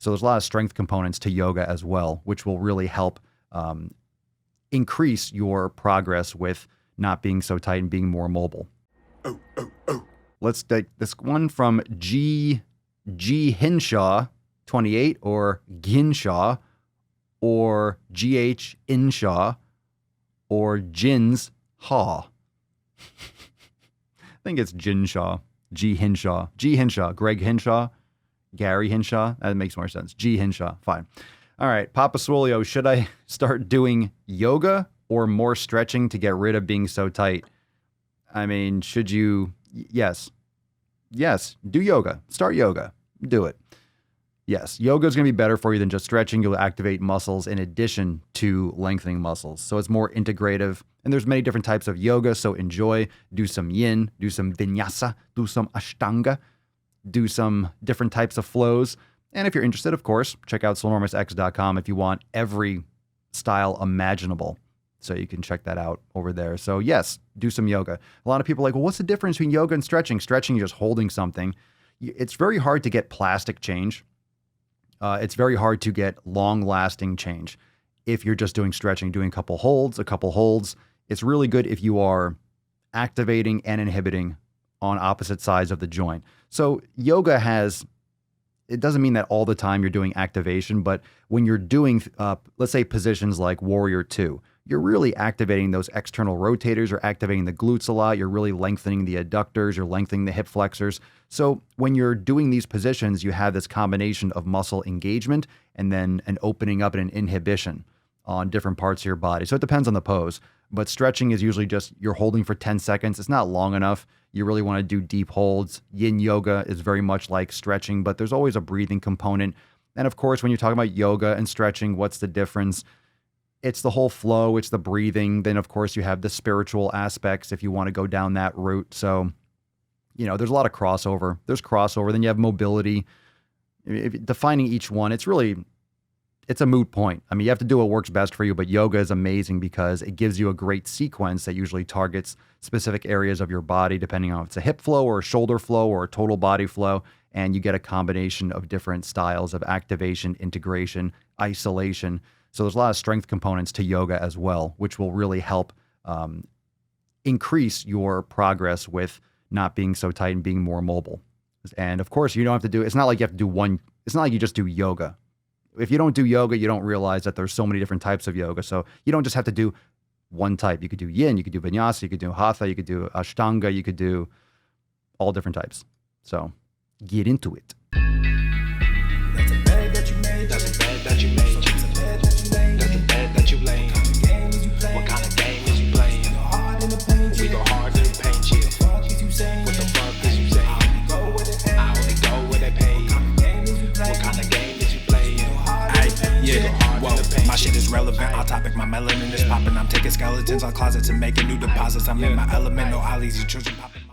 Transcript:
So there's a lot of strength components to yoga as well, which will really help increase your progress with not being so tight and being more mobile. Let's take this one from G Hinshaw 28 or Ginshaw or GH Inshaw or Jins Haw. I think it's Ginshaw. G Hinshaw. G Hinshaw. Greg Hinshaw. Gary Hinshaw. That makes more sense. G Hinshaw. Fine. All right. Papa Swolio, should I start doing yoga or more stretching to get rid of being so tight? I mean, should you? Yes. Yes. Do yoga. Start yoga. Do it. Yes. Yoga is going to be better for you than just stretching. You'll activate muscles in addition to lengthening muscles. So it's more integrative. And there's many different types of yoga. So enjoy. Do some yin. Do some vinyasa. Do some ashtanga. Do some different types of flows. And if you're interested, of course, check out swolenormousx.com if you want every style imaginable. So you can check that out over there. So yes, do some yoga. A lot of people are like, well, what's the difference between yoga and stretching? Stretching, you're just holding something. It's very hard to get plastic change. It's very hard to get long-lasting change if you're just doing stretching, doing a couple holds. It's really good if you are activating and inhibiting on opposite sides of the joint. So yoga it doesn't mean that all the time you're doing activation, but when you're doing, let's say, positions like Warrior 2, you're really activating those external rotators, you're activating the glutes a lot, you're really lengthening the adductors, you're lengthening the hip flexors. So when you're doing these positions, you have this combination of muscle engagement and then an opening up and an inhibition on different parts of your body. So it depends on the pose, but stretching is usually just you're holding for 10 seconds. It's not long enough. You really want to do deep holds. Yin yoga is very much like stretching, but there's always a breathing component. And of course, when you're talking about yoga and stretching, what's the difference? It's the whole flow. It's the breathing. Then, of course, you have the spiritual aspects if you want to go down that route. So, there's a lot of crossover. There's crossover. Then you have mobility. Defining each one, it's a moot point. I mean, you have to do what works best for you, but yoga is amazing because it gives you a great sequence that usually targets specific areas of your body, depending on if it's a hip flow or a shoulder flow or a total body flow. And you get a combination of different styles of activation, integration, isolation. So there's a lot of strength components to yoga as well, which will really help increase your progress with not being so tight and being more mobile. And of course, you don't have to do, it's not like you have to do one, it's not like you just do yoga. If you don't do yoga, you don't realize that there's so many different types of yoga. So you don't just have to do one type. You could do yin, you could do vinyasa, you could do hatha, you could do ashtanga, you could do all different types. So get into it. That's a bed that you made. That's a bed that you made. That's a bed that you laid. What kind of game is you playing? We go hard in the paint, yeah. What the fuck is you saying? I only go where they pay. What kind of game is you playing? Yeah, whoa, my shit is relevant. Our topic, my melanin is popping. I'm taking skeletons out closets and making new deposits. I'm in my element, no ollies, you children popping.